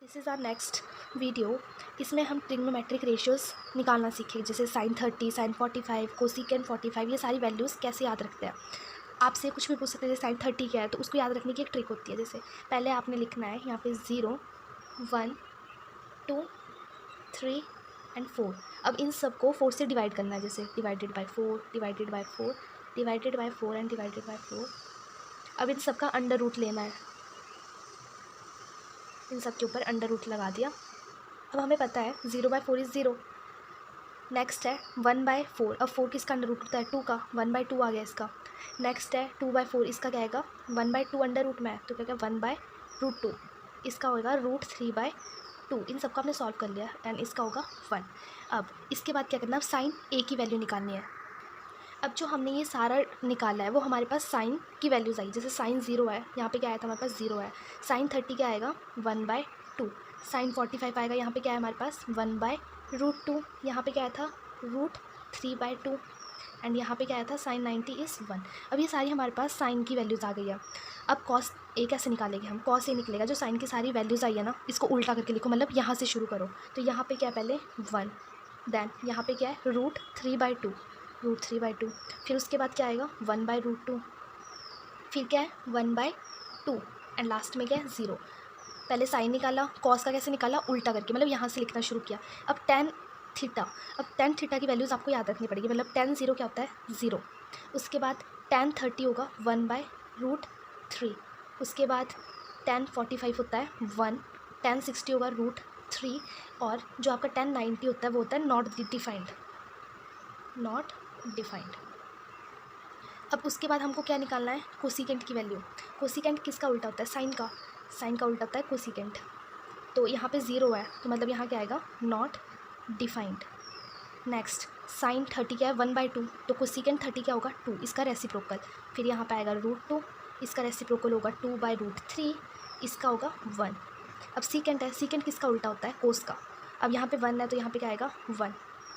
This is our next video. इसमें हम trigonometric ratios निकालना सीखेंगे, जैसे साइन 30, साइन 45, कोसिकेंट 45। ये सारी वैल्यूज़ कैसे याद रखते हैं। आपसे कुछ भी पूछ सकते हैं, जैसे साइन 30 क्या है, तो उसको याद रखने की एक ट्रिक होती है। जैसे पहले आपने लिखना है यहाँ पे 0, 1, 2, 3 एंड 4। अब इन सब को 4 से डिवाइड करना है, जैसे divided by 4, divided by 4, divided by 4 and divided by 4। अब इन सब का अंडर रूट लेना है, इन सब के ऊपर अंडर रूट लगा दिया। अब हमें पता है 0/4 इज़ 0। नेक्स्ट है 1/4। अब 4 किसका अंडर रूट होता है, 2 का, 1/2 आ गया इसका। नेक्स्ट है 2/4, इसका क्या आएगा, 1/2 अंडर रूट में है तो क्या क्या 1/√2। इसका होगा √3/2। इन सबका आपने सॉल्व कर लिया एंड इसका होगा 1। अब इसके बाद क्या करना है, साइन ए की वैल्यू निकालनी है। अब जो हमने ये सारा निकाला है वो हमारे पास साइन की वैल्यूज़ आई। जैसे साइन 0 है, यहाँ पे क्या आया था हमारे पास 0 है। साइन 30 क्या आएगा, 1/2। साइन 45 आएगा, यहाँ पे क्या है हमारे पास 1/√2। यहाँ पे क्या आया था √3/2 एंड यहाँ पे क्या आया था साइन 90 इज़ 1। अब ये सारी हमारे पास साइन की वैल्यूज़ आ गई है। अब कॉस ए कैसे निकालेंगे हम, कॉस ए निकलेगा जो साइन की सारी वैल्यूज़ आई है ना, इसको उल्टा करके लिखो, मतलब यहाँ से शुरू करो। तो यहाँ पे क्या है, पहले 1, देन यहाँ पे क्या है √3/2, फिर उसके बाद क्या आएगा 1/√2, फिर क्या है 1/2 एंड लास्ट में क्या है 0। पहले साइन निकाला, कॉस का कैसे निकाला, उल्टा करके, मतलब यहाँ से लिखना शुरू किया। अब टेन थीटा, अब टेन थीटा की वैल्यूज़ आपको याद रखनी पड़ेगी, मतलब टेन 0 क्या होता है 0। उसके बाद टेन 30 होगा 1/√3। उसके बाद टेन 45 होता है 1, टेन 60 होगा √3 और जो आपका टेन 90 होता है वो होता है नॉट डिफाइंड। अब उसके बाद हमको क्या निकालना है, कोसिकेंट की वैल्यू। कोसिकेंट किसका उल्टा होता है, साइन का उल्टा होता है कोसिकेंट। तो यहाँ पे 0 है तो मतलब यहाँ क्या आएगा नॉट डिफाइंड। नेक्स्ट साइन 30 क्या है 1/2, तो कोसिकेंट 30 क्या होगा 2, इसका रेसिप्रोकल। फिर यहाँ पे आएगा √2, इसका रेसिप्रोकल होगा 2/√3, इसका होगा 1। अब सीकेंट है, सीकेंट किसका उल्टा होता है, कोस का। अब यहाँ पे 1 है तो यहाँ पे क्या आएगा 1।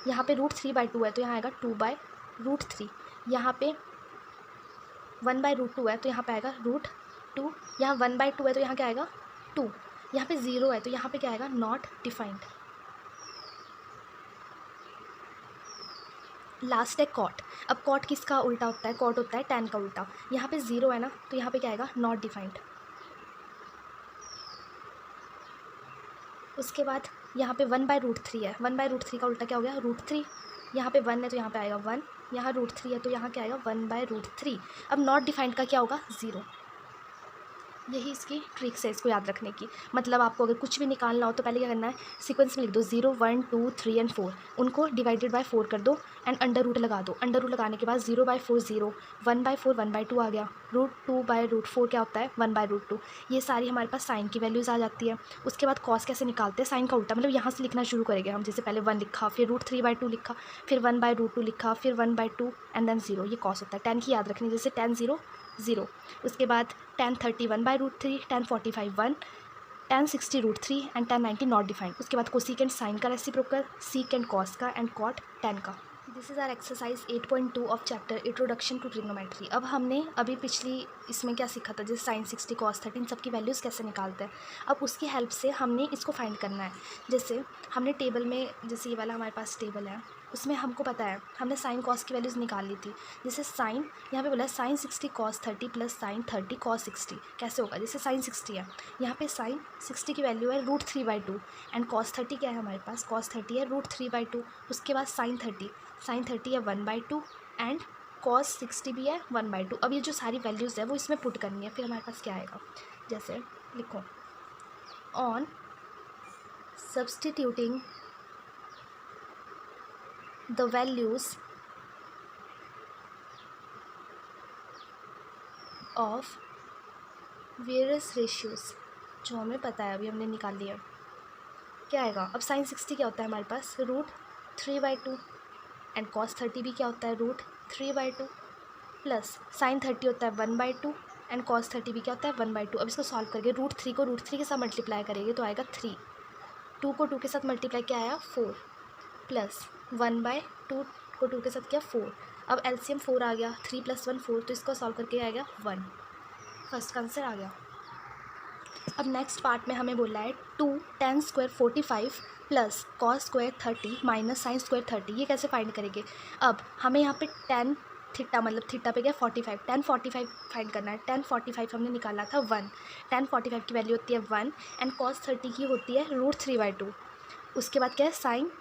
यहाँ पे √3/2 है तो यहाँ आएगा 2/√3। यहाँ पे 1/√2 है तो यहाँ पे आएगा √2। यहाँ 1/2 है तो यहाँ क्या आएगा 2। यहाँ पे 0 है तो यहाँ पे क्या आएगा नॉट डिफाइंड। लास्ट है कॉट। अब कॉट किसका उल्टा होता है, कॉट होता है टैन का उल्टा। यहाँ पे 0 है ना तो यहाँ पे क्या आएगा नॉट डिफाइंड। उसके बाद यहाँ पे 1/√3 है, 1/√3 का उल्टा क्या हो गया √3। यहाँ पे 1 है तो यहाँ पे आएगा 1, यहाँ √3 है तो यहाँ क्या आएगा 1/√3। अब नॉट डिफाइंड का क्या होगा 0। यही इसकी ट्रिक्स है इसको याद रखने की। मतलब आपको अगर कुछ भी निकालना हो तो पहले क्या करना है, सीक्वेंस में लिख दो 0, 1, 2, 3 एंड 4, उनको डिवाइडेड बाय 4 कर दो एंड अंडर रूट लगा दो। अंडर रूट लगाने के बाद 0/4 0, 1/4 1/2 आ गया, √2/√4 क्या होता है 1/√2। ये सारी हमारे पास साइन की वैल्यूज़ आ जाती है। उसके बाद कॉस कैसे निकालते हैं, साइन का उल्टा, मतलब यहाँ से लिखना शुरू करेंगे हम। जैसे पहले 1 लिखा, फिर √3/2 लिखा, फिर 1/√2 लिखा, फिर 1/2 एंड देन 0। ये कॉस होता है। टेन की याद रखनी, जैसे टेन 0 0। उसके बाद tan 30 1/√3, tan 45 1, tan 60 √3 and tan 90 not defined. उसके बाद कोसिकेंट साइन का रेसिप्रोकल, सीकेंट कॉस का एंड कॉट टेन का। This is our exercise 8.2 of chapter introduction to trigonometry. अब हमने अभी पिछली इसमें क्या सीखा था, जैसे साइन 60 कॉस 30 इन सब की वैल्यूज़ कैसे निकालते हैं। अब उसकी हेल्प से हमने इसको फाइंड करना है। जैसे हमने टेबल में, जैसे ये वाला हमारे पास टेबल है, उसमें हमको पता है हमने साइन कॉस की वैल्यूज़ निकाल ली थी। जैसे साइन यहाँ पे बोला है sine 60 cos 30 plus sine 30 cos 60 कैसे होगा। जैसे साइन 60 है, यहाँ पे साइन 60 की वैल्यू है √3/2 एंड कॉस 30 क्या है हमारे पास, कॉस 30 है √3/2। उसके बाद साइन 30 है 1/2 एंड कॉस 60 भी है 1/2। अब ये जो सारी वैल्यूज़ है वो इसमें पुट करनी है। फिर हमारे पास क्या आएगा, जैसे लिखो on substituting the values of various ratios, जो हमें पता है अभी हमने निकाल लिया, क्या आएगा। अब साइन 60 क्या होता है हमारे पास √3/2 एंड कॉस 30 भी क्या होता है √3/2 प्लस साइन 30 होता है 1/2 एंड कॉस 30 भी क्या होता है 1/2। अब इसको सॉल्व करके √3 को √3 के साथ मल्टीप्लाई करेंगे तो आएगा 3, 2 को 2 के साथ मल्टीप्लाई क्या आया 4 प्लस 1/2 को 2 के साथ क्या 4। अब एलसीएम 4 आ गया, 3 + 1 4, तो इसको सॉल्व करके आएगा 1। फर्स्ट का आंसर आ गया। अब नेक्स्ट पार्ट में हमें बोला है 2 tan square 45 plus cos square 30 minus sine square 30। ये कैसे फाइंड करेंगे? अब हमें यहाँ पे tan थीटा मतलब थीटा पे क्या 45 tan 45 फाइंड करना है। tan 45 हमने निकाला था 1, tan 45 की वैल्यू होती है 1 एंड cos 30 की होती है √3/2। उसके बाद क्या है साइन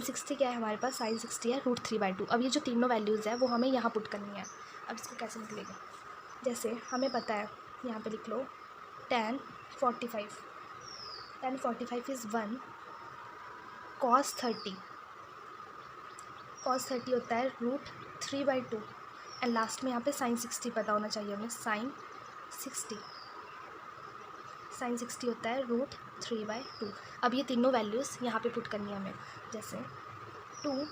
60 क्या है हमारे पास, साइन 60 है √3/2। अब ये जो तीनों वैल्यूज़ है वो हमें यहाँ पुट करनी है। अब इसको कैसे निकलेगा, जैसे हमें पता है यहाँ पे लिख लो tan 45 इज़ 1 cos 30 होता है √3/2 एंड लास्ट में यहाँ पे साइन 60 पता होना चाहिए हमें, साइन 60 होता है √3/2। अब ये तीनों वैल्यूज़ यहाँ पे पुट करनी है हमें, जैसे 2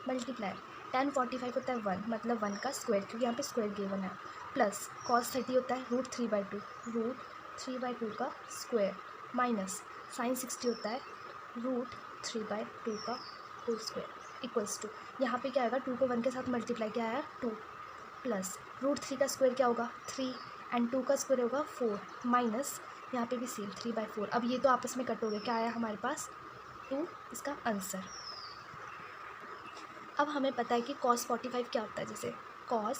मल्टीप्लाई tan 45 होता है 1 मतलब 1 का स्क्वायर क्योंकि यहाँ पे स्क्वायर गिवन है, प्लस cos 30 होता है √3/2 का स्क्वायर माइनस साइन 60 होता है √3/2 का होल स्क्वायर इक्वल्स टू यहाँ पे क्या आएगा 2 को 1 के साथ मल्टीप्लाई क्या आया 2 प्लस √3 का स्क्वायर क्या होगा 3 एंड 2 का स्क्वायर होगा 4 माइनस यहाँ पे भी सेम 3/4। अब ये तो आपस में कट हो गया, क्या आया हमारे पास 2 इसका आंसर। अब हमें पता है कि cos 45 क्या होता है, जैसे cos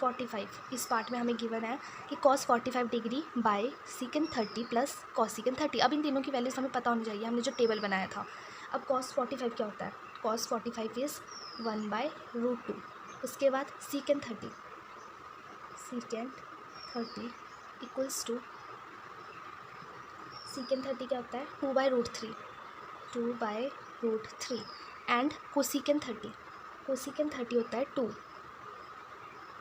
45 इस पार्ट में हमें गिवन है कि cos 45 degree by secant 30 plus cos secant 30। अब इन तीनों की वैल्यूज़ हमें पता होनी चाहिए, हमने जो टेबल बनाया था। अब cos 45 क्या होता है, cos 45 इज़ 1/√2। उसके बाद secant 30 इक्वल्स टू secant 30 क्या होता है 2/√3 एंड cosecant 30 होता है 2,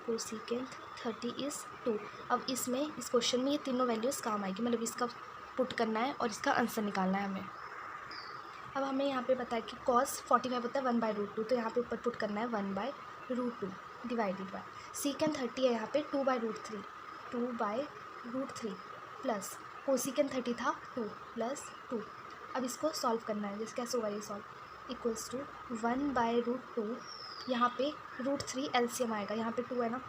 cosecant 30 इज़ 2। अब इसमें इस क्वेश्चन में ये तीनों वैल्यूज़ काम आएगी, मतलब इसका पुट करना है और इसका आंसर निकालना है हमें। अब हमें यहाँ पे पता है कि cos 45 होता है 1/√2, तो यहाँ पे ऊपर पुट करना है 1/√2 डिवाइडेड बाय secant 30 है यहाँ पे 2/√3 प्लस cosecant 30 था 2 प्लस 2। अब इसको सॉल्व करना है, जैसे कैसे होगा ये सॉल्व, इक्वल्स टू 1/√2 यहाँ पे √3 एलसीएम आएगा, यहाँ पे 2 है ना,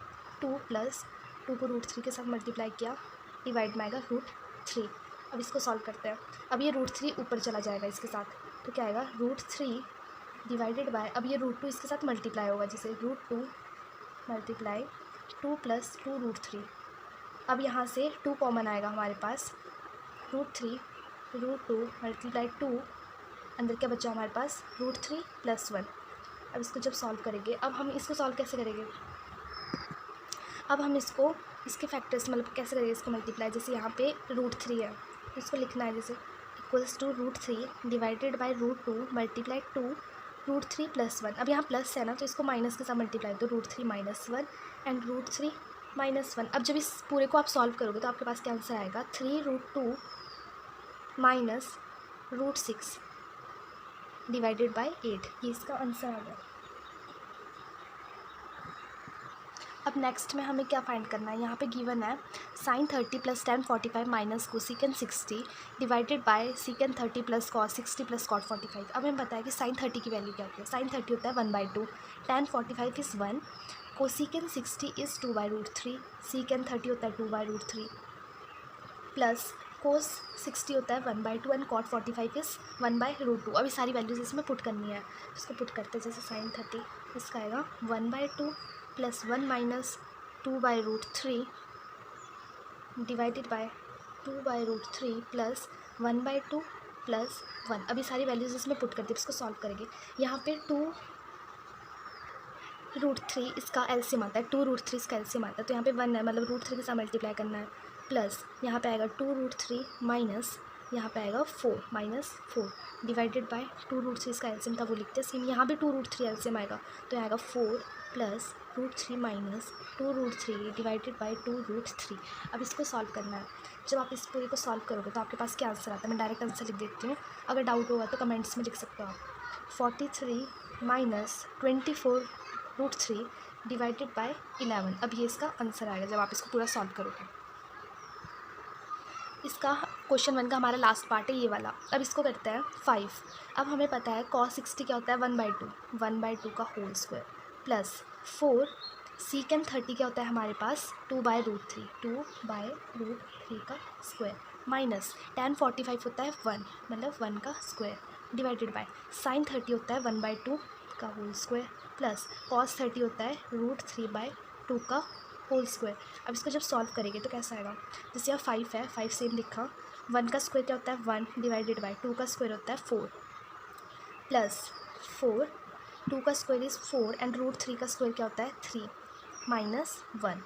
2 प्लस 2 को √3 के साथ मल्टीप्लाई किया डिवाइड में आएगा √3। अब इसको सॉल्व करते हैं। अब ये √3 ऊपर चला जाएगा इसके साथ, तो क्या आएगा √3 डिवाइडेड बाय, अब ये √2 इसके साथ मल्टीप्लाई होगा, जैसे √2 मल्टीप्लाई 2 प्लस 2 √3। अब यहाँ से 2 कॉमन आएगा हमारे पास, √2 मल्टीप्लाई 2 अंदर क्या बचा हमारे पास √3 + 1। अब इसको जब सॉल्व करेंगे, अब हम इसको सॉल्व कैसे करेंगे, अब हम इसको इसके फैक्टर्स मतलब कैसे करेंगे इसको मल्टीप्लाई, जैसे यहाँ पे √3 है तो इसको लिखना है जैसे equals to √3 divided by √2 multiply 2 √3 + 1। अब यहाँ प्लस है ना तो इसको माइनस के साथ मल्टीप्लाई, तो √3 - 1 एंड √3 - 1। अब जब इस पूरे को आप सॉल्व करोगे तो आपके पास क्या आंसर आएगा 3√2 माइनस √6 डिवाइडेड बाय 8, ये इसका आंसर आ गया। अब नेक्स्ट में हमें क्या फाइंड करना है, यहाँ पे गिवन है sin 30 + tan 45 minus cosecant 60 divided by secant 30 + cos 60 + cot 45। अब हमें पता है कि sin 30 की वैल्यू क्या होती है, sin 30 होता है 1/2, tan 45 is 1, cosecant 60 is 2/√3, secant 30 होता है 2/√3 प्लस cos 60 होता है 1/2 एंड cot 45 इज़ 1/√2। अब ये सारी वैल्यूज़ इसमें पुट करनी है, इसको पुट करते हैं, जैसे sin 30 इसका आएगा 1/2 + 1 minus 2/√3 divided by 2/√3 plus 1/2 plus 1। अभी सारी वैल्यूज़ इसमें पुट करते हैं, इसको सॉल्व करेंगे। यहाँ पे 2√3 इसका एलसीएम आता है, 2√3 इसका एलसीएम आता है, तो यहाँ पे 1 है मतलब √3 के साथ मल्टीप्लाई करना है, प्लस यहाँ पे आएगा 2√3 माइनस यहाँ पे आएगा 4 -4 डिवाइडेड बाय 2√3 इसका एलसीएम था वो लिखते हैं सेम, यहाँ भी 2√3 एलसीएम आएगा तो आएगा 4 प्लस √3 माइनस 2√3 डिवाइडेड बाय 2√3। अब इसको सॉल्व करना है। जब आप इस पूरे को सॉल्व करोगे तो आपके पास क्या आंसर आता है, मैं डायरेक्ट आंसर लिख देती हूँ, अगर डाउट होगा तो कमेंट्स में लिख सकते हो आप। 43 माइनस 24√3 डिवाइडेड बाय 11। अब ये इसका आंसर आएगा जब आप इसको पूरा सॉल्व करोगे। इसका क्वेश्चन 1 का हमारा लास्ट पार्ट है ये वाला। अब इसको करते हैं 5। अब हमें पता है cos 60 क्या होता है 1/2 का होल स्क्वायर प्लस 4 सीकेंड 30 क्या होता है हमारे पास 2/√3, 2/√3 का स्क्वायर माइनस tan 45 होता है 1 मतलब 1 का स्क्वायर डिवाइडेड बाय sin 30 होता है 1/2 का होल स्क्वायर प्लस cos 30 होता है √3/2 का होल स्क्वायर। अब इसको जब सॉल्व करेंगे तो कैसा आएगा, जैसे यहाँ 5 है, 5 सेम लिखा, 1 का स्क्वायर क्या होता है 1 डिवाइडेड बाय 2 का स्क्वायर होता है 4 प्लस 4, 2 का स्क्वायर इज़ 4 एंड √3 का स्क्वायर क्या होता है 3 माइनस 1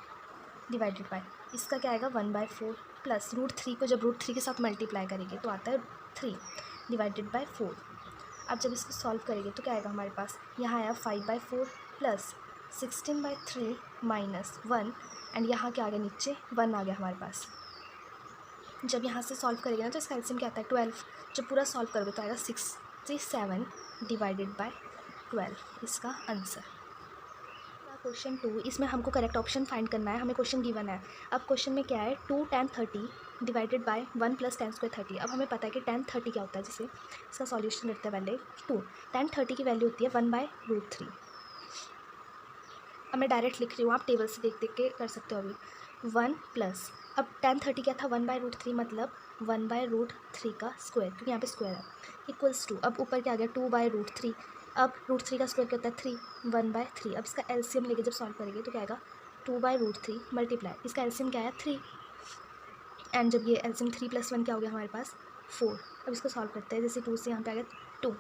डिवाइडेड बाय इसका क्या आएगा 1/4 प्लस √3 को जब √3 के साथ मल्टीप्लाई करेंगे तो आता है 3 डिवाइडेड बाय 4। अब जब इसको सॉल्व करेंगे तो क्या आएगा हमारे पास, यहाँ आया 5/4 प्लस 16/3 माइनस 1 एंड यहाँ क्या आ गया नीचे 1 आ गया हमारे पास। जब यहाँ से सॉल्व करेंगे ना तो इसका एलसीएम क्या आता है 12, जब पूरा सॉल्व करोगे तो आएगा 67 डिवाइडेड बाय 12 इसका आंसर। क्वेश्चन 2, इसमें हमको करेक्ट ऑप्शन फाइंड करना है, हमें क्वेश्चन गिवन है। अब क्वेश्चन में क्या है 2 tan 30 divided by 1 + tan square 30। अब हमें पता है कि tan 30 क्या होता है, जिसे इसका सॉल्यूशन करते हैं पहले। 2 tan 30 की वैल्यू होती है 1/√3। अब मैं डायरेक्ट लिख रही हूँ, आप टेबल से देख देख के कर सकते हो अभी। 1 प्लस, अब tan 30 क्या था 1/√3 मतलब 1/√3 का स्क्वायर, क्योंकि यहाँ पे स्क्वायर है, इक्वल्स टू, अब ऊपर क्या आ गया 2/√3, अब √3 का स्क्वायर क्या होता है 3, 1/3। अब इसका एलसीएम लेके जब सॉल्व करेंगे तो क्या आएगा 2/√3 मल्टीप्लाई इसका एलसीएम क्या है 3 एंड जब ये एलसीएम 3 + 1 क्या हो गया हमारे पास 4। अब इसको सॉल्व करते हैं, जैसे 2 से यहाँ पे आ गया 2,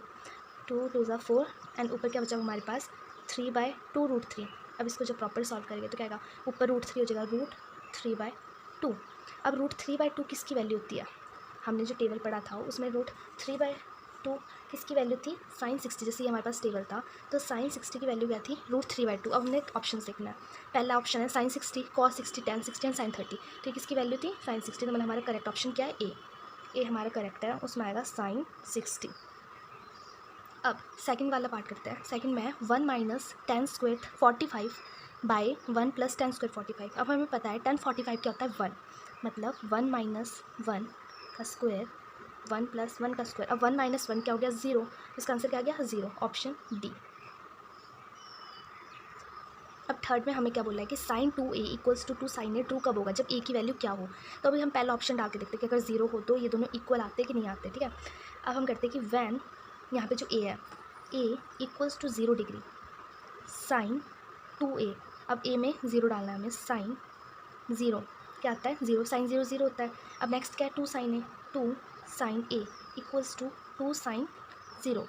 2 2 ज़ा 4 एंड ऊपर क्या बचा हमारे पास 3/2√3। अब इसको जब प्रॉपर सॉल्व करेंगे तो क्या आएगा, ऊपर √3 हो जाएगा √3/2। अब √3/2 किसकी वैल्यू होती है, हमने जो टेबल पढ़ा था उसमें √3/2 किसकी वैल्यू थी sin 60, जैसे ये हमारे पास टेबल था तो sin 60 की वैल्यू क्या थी √3/2। अब हमने ऑप्शन देखना है, पहला ऑप्शन है sin 60, cos 60, tan 60 and sin 30, तो किसकी वैल्यू थी sin 60, तो मतलब हमारा करेक्ट ऑप्शन क्या है ए हमारा करेक्ट है, उसमें आएगा sin 60। अब सेकंड वाला पार्ट करते हैं। सेकंड में 1 - tan square 45 by 1 + tan square 45। अब हमें पता है tan 45 क्या होता है 1, मतलब 1 - 1 का स्क्वायर 1 + 1 का स्क्वायर। अब 1 - 1 क्या हो गया 0, इसका आंसर क्या आ गया 0, ऑप्शन डी। अब थर्ड में हमें क्या बोला है कि sin 2a = 2 sin a true कब होगा, जब a की वैल्यू क्या हो। तो अभी हम पहला ऑप्शन डाल के देखते हैं कि अगर 0 हो तो ये दोनों इक्वल आते हैं कि नहीं आते, ठीक है। अब हम करते हैं कि वैन यहाँ पे जो a है a = 0 डिग्री sin 2a, अब a में 0 डालना है हमें, sin 0 क्या आता है 0, sin 0 0 होता है। अब नेक्स्ट क्या है 2 sin a, 2 sin a = 2 sin 0,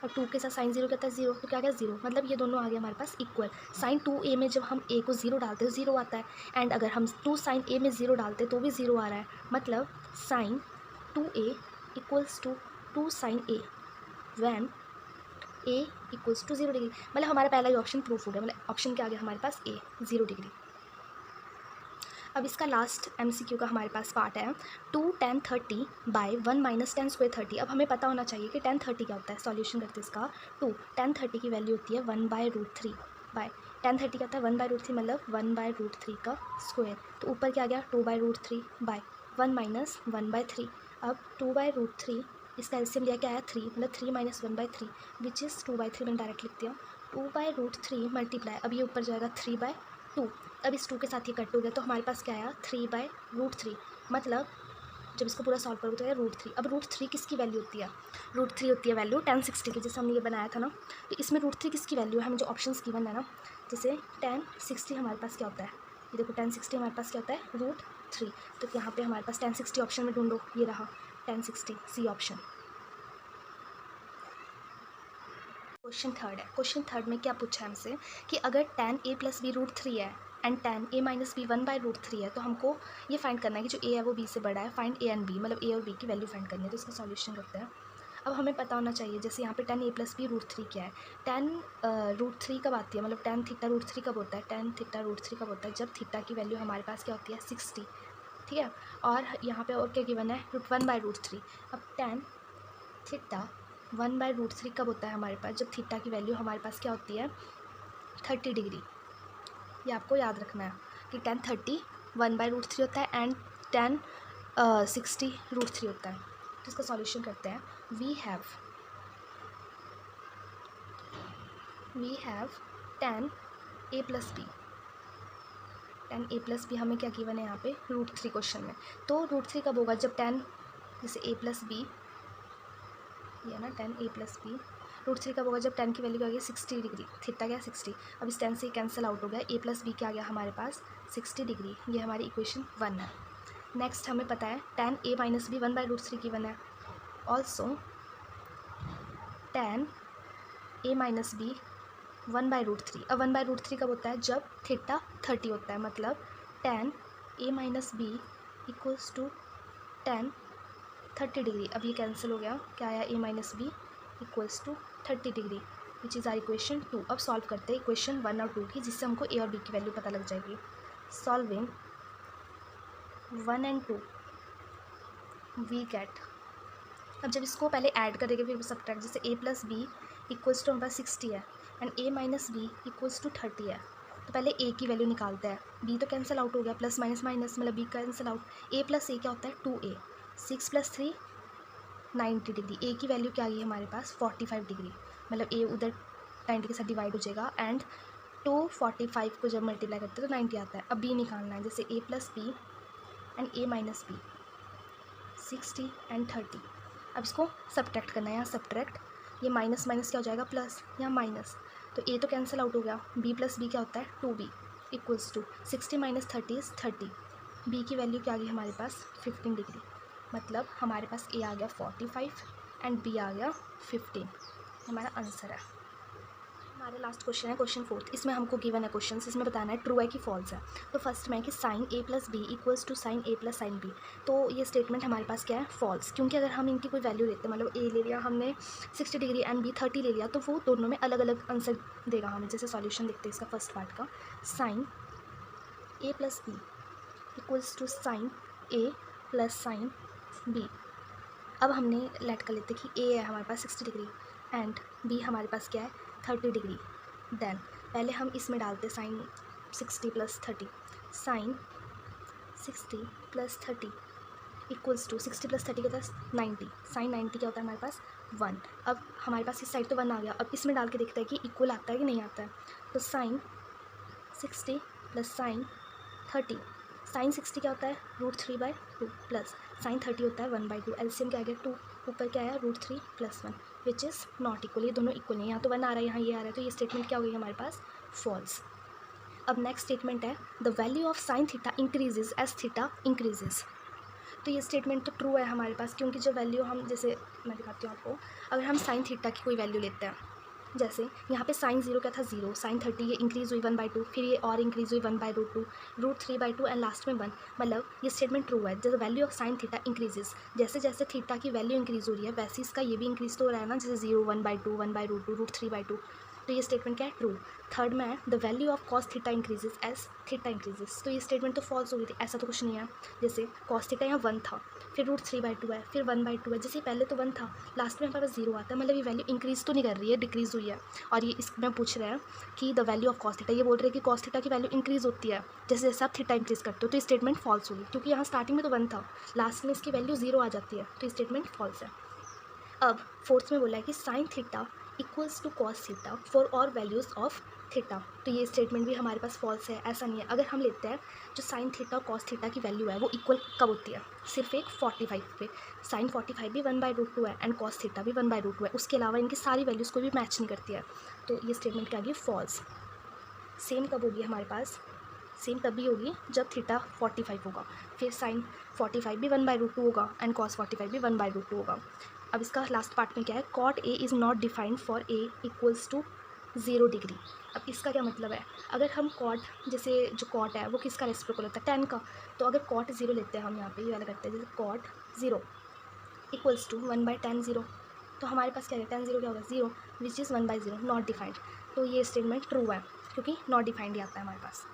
और 2 के साथ sin 0 क्या आता है 0, तो क्या आ गया 0, मतलब ये दोनों आ गए हमारे पास इक्वल। sin 2a में जब हम a को 0 डालते हैं 0 आता है, एंड अगर हम 2 sin a में 0 डालते तो भी 0 आ रहा है, मतलब sin 2a = 2 sin a when a = 0 degree, मतलब हमारा पहला ही ऑप्शन प्रूफ हो गया, मतलब ऑप्शन क्या आ गया हमारे पास a 0 डिग्री। अब इसका लास्ट MCQ का हमारे पास पार्ट है 2 tan 30 बाय 1 - tan स्क्वायर 30। अब हमें पता होना चाहिए कि tan 30 क्या होता है, सॉल्यूशन करते हैं इसका। 2 tan 30 की वैल्यू होती है 1/√3 बाय tan 30 क्या होता है 1/√3 मतलब 1/√3 का स्क्वायर, तो ऊपर क्या आ गया 2/√3 बाय 1 - 1/3। अब 2/√3 इसका एलसीएम लिया क्या आया 3, मतलब 3 - 1/3 विच इज़ 2/3, मैंने डायरेक्ट लिख दिया 2/√3 मल्टीप्लाई, अब ये ऊपर जाएगा 3/2। अब इस 2 के साथ ये कट हो गया तो हमारे पास क्या आया 3/√3, मतलब जब इसको पूरा सॉल्व करोगे तो आया √3। अब √3 किसकी वैल्यू होती है, √3 होती है वैल्यू tan 60 की, जैसे हमने ये बनाया था ना, तो इसमें √3 किसकी वैल्यू है, हमें जो ऑप्शंस गिवन है ना, जैसे tan 60 हमारे पास क्या होता है, ये देखो tan 60 हमारे पास क्या होता है √3, तो यहाँ पे हमारे पास tan 60 ऑप्शन में ढूंढो, ये रहा tan 60 C option. Question third है, क्वेश्चन थर्ड में क्या पूछा है हमसे कि अगर tan a + b √3 है एंड tan a - b 1/√3 है, तो हमको ये फाइंड करना है कि जो a है वो b से बड़ा है, फाइंड a एंड b, मतलब a और b की वैल्यू फाइंड करनी है, तो इसका सॉल्यूशन करते हैं। अब हमें पता होना चाहिए, जैसे यहाँ पे tan a + b √3 क्या है, tan √3 कब आती है, मतलब tan थीटा √3 कब होता है, tan थीटा √3 कब होता है जब थीटा की वैल्यू हमारे पास क्या होती है 60, ठीक है। और यहाँ पे और क्या गिवन है 1/√3। अब tan थीटा 1/√3 कब होता है हमारे पास, जब थीटा की वैल्यू हमारे पास क्या होती है 30 डिग्री। ये आपको याद रखना है कि tan 30 1/√3 होता है एंड tan 60 √3 होता है। तो इसका सॉल्यूशन करते हैं। We have tan a + b tan A plus B हमें क्या गिवन है यहाँ पे √3 क्वेश्चन में। तो √3 कब होगा जब टेन जैसे ए प्लस बी, ये ना टेन ए प्लस बी, √3 कब होगा जब टेन की वैल्यू क्या आ गई 60 डिग्री, थीटा क्या 60। अब इस टेन से कैंसिल आउट हो गया, ए प्लस बी क्या आ गया हमारे पास 60 डिग्री। ये हमारी इक्वेशन 1 है। नेक्स्ट हमें पता है ten A minus B 1/√3 given है। Also ten A minus B 1/√3। अब 1/√3 कब होता है जब थीटा 30 होता है, मतलब ten A minus B equals to ten 30 degree. अब ये कैंसिल हो गया, क्या आया A minus B equals to 30 degree, which is our equation 2। अब सॉल्व करते हैं इक्वेशन 1 और 2 की, जिससे हमको ए और बी की वैल्यू पता लग जाएगी। सॉल्विंग 1 and 2 वी गेट, अब जब इसको पहले ऐड करेंगे फिर सब्ट्रैक्ट, जैसे A plus B equals to हमारे पास 60 है and A minus B equals to 30 है। तो पहले ए की वैल्यू निकालते हैं, बी तो कैंसिल आउट हो गया, प्लस माइनस माइनस मतलब बी कैंसिल आउट, ए प्लस ए क्या होता है 2a, 6 + 3 90 डिग्री। ए की वैल्यू क्या आ गई हमारे पास 45 डिग्री, मतलब ए उधर 90 के साथ डिवाइड हो जाएगा एंड 245 को जब मल्टीप्लाई करते हैं तो 90 आता है। अब बी निकालना है, जैसे A plus B and A minus B 60 and 30। अब इसको सब्ट्रैक्ट करना है, यहाँ सब्ट्रैक्ट, ये माइनस माइनस क्या हो जाएगा प्लस, यहाँ माइनस, तो ए तो कैंसिल आउट हो गया, बी प्लस बी क्या होता है 2b equals to 60 - 30 is 30। B की वैल्यू क्या आ गई हमारे पास 15 डिग्री, मतलब हमारे पास ए आ गया 45 एंड बी आ गया 15। हमारा आंसर है। हमारा लास्ट क्वेश्चन है क्वेश्चन 4। इसमें हमको गिवन है क्वेश्चन, इसमें बताना है ट्रू है कि फॉल्स है। तो फर्स्ट में है कि sine A plus B equals to sine A plus sine B. तो ये स्टेटमेंट हमारे पास क्या है फॉल्स, क्योंकि अगर हम इनकी कोई वैल्यू लेते हैं, मतलब ए ले लिया हमने 60 डिग्री एंड बी 30 ले लिया, तो वो दोनों में अलग अलग आंसर देगा हमें। जैसे सॉल्यूशन देखते हैं इसका फर्स्ट पार्ट का, sine A plus B equals to sine A plus sine B. अब हमने लेट कर लेते कि ए है हमारे पास 60 डिग्री एंड बी हमारे पास क्या है 30 डिग्री। देन पहले हम इसमें डालते साइन 60 + 30, साइन 60 + 30 इक्वल्स टू 60 + 30 के साथ 90, साइन 90 क्या होता है हमारे पास 1। अब हमारे पास इस साइड तो 1 आ गया, अब इसमें डाल के देखते हैं कि इक्वल आता है कि नहीं आता है। तो साइन 60 + साइन 30, साइन 60 क्या होता है √3/2 प्लस साइन 30 होता है 1/2, एलसीएम क्या आ गया 2, ऊपर क्या आया √3 + 1 विच इज़ नॉट इक्वल। ये दोनों इक्वल नहीं, यहाँ तो 1 आ रहा है यहाँ ये आ रहा है, तो ये स्टेटमेंट क्या हो गई हमारे पास फॉल्स। अब नेक्स्ट स्टेटमेंट है the value of sine theta increases as theta increases. तो ये स्टेटमेंट तो ट्रू है हमारे पास, क्योंकि जो वैल्यू हम, जैसे मैं दिखाती हूँ आपको, अगर हम साइन थीटा की कोई वैल्यू लेते हैं, जैसे यहाँ पे साइन 0 क्या था 0, साइन 30 ये इंक्रीज़ हुई 1/2, फिर ये और इंक्रीज़ हुई 1/√2, √3/2 एंड लास्ट में 1, मतलब ये स्टेटमेंट ट्रू है। The value of sine theta increases, जैसे जैसे थीटा की वैल्यू इंक्रीज़ हो रही है वैसे इसका ये भी इंक्रीज़ तो हो रहा है ना, जैसे 0, 1/2, 1/√2, √3/2, तो ये स्टेटमेंट क्या है ट्रू। थर्ड में है the value of cos theta increases as theta increases, तो ये स्टेटमेंट तो फॉल्स हो गई थी, ऐसा तो कुछ नहीं है। जैसे कॉस थीटा यहाँ 1 था, फिर √3/2 है, फिर 1/2 है, जैसे पहले तो 1 था, लास्ट में हमारे पास 0 आता है, मतलब ये वैल्यू इंक्रीज़ तो नहीं कर रही है, डिक्रीज़ हुई है। और ये इसमें पूछ रहे हैं कि the value of cos theta, ये बोल रहे हैं कि कॉस थीटा की वैल्यू इंक्रीज़ होती है जैसे जैसे आप थीटा इंक्रीज़ करते हो, तो ये स्टेटमेंट फॉल्स होगी, क्योंकि यहाँ स्टार्टिंग में तो 1 था, लास्ट में इसकी वैल्यू 0 आ जाती है, तो ये स्टेटमेंट फॉल्स है। अब फोर्थ में बोला है कि sine theta equals to cos theta for all values of theta, तो ये स्टेटमेंट भी हमारे पास फॉल्स है, ऐसा नहीं है। अगर हम लेते हैं जो साइन थीटा और कॉस थीटा की वैल्यू है वो इक्वल कब होती है, सिर्फ एक 45 पे, साइन 45 भी 1/√2 है एंड कॉस थीटा भी 1/√2 है, उसके अलावा इनकी सारी वैल्यूज़ कोई भी मैच नहीं करती है, तो ये स्टेटमेंट क्या होगी फॉल्स। सेम कब होगी हमारे पास, सेम तभी होगी जब थीटा 45 होगा, फिर साइन 45 भी 1/√2 होगा एंड कॉस 45 भी 1/√2 होगा। अब इसका लास्ट पार्ट में क्या है, cot A is not defined for A equals to 0 degree. अब इसका क्या मतलब है, अगर हम कॉट, जैसे जो कॉट है वो किसका रेसिप्रोकल होता है 10 का, तो अगर कॉट 0 लेते हैं हम यहाँ पे ये वाला करते हैं, जैसे कॉट 0 इक्वल्स टू 1/tan 0, तो हमारे पास क्या है tan 0 क्या होगा 0 विच इज़ 1/0 नॉट डिफाइंड, तो ये स्टेटमेंट ट्रू है क्योंकि नॉट डिफाइंड ही आता है हमारे पास।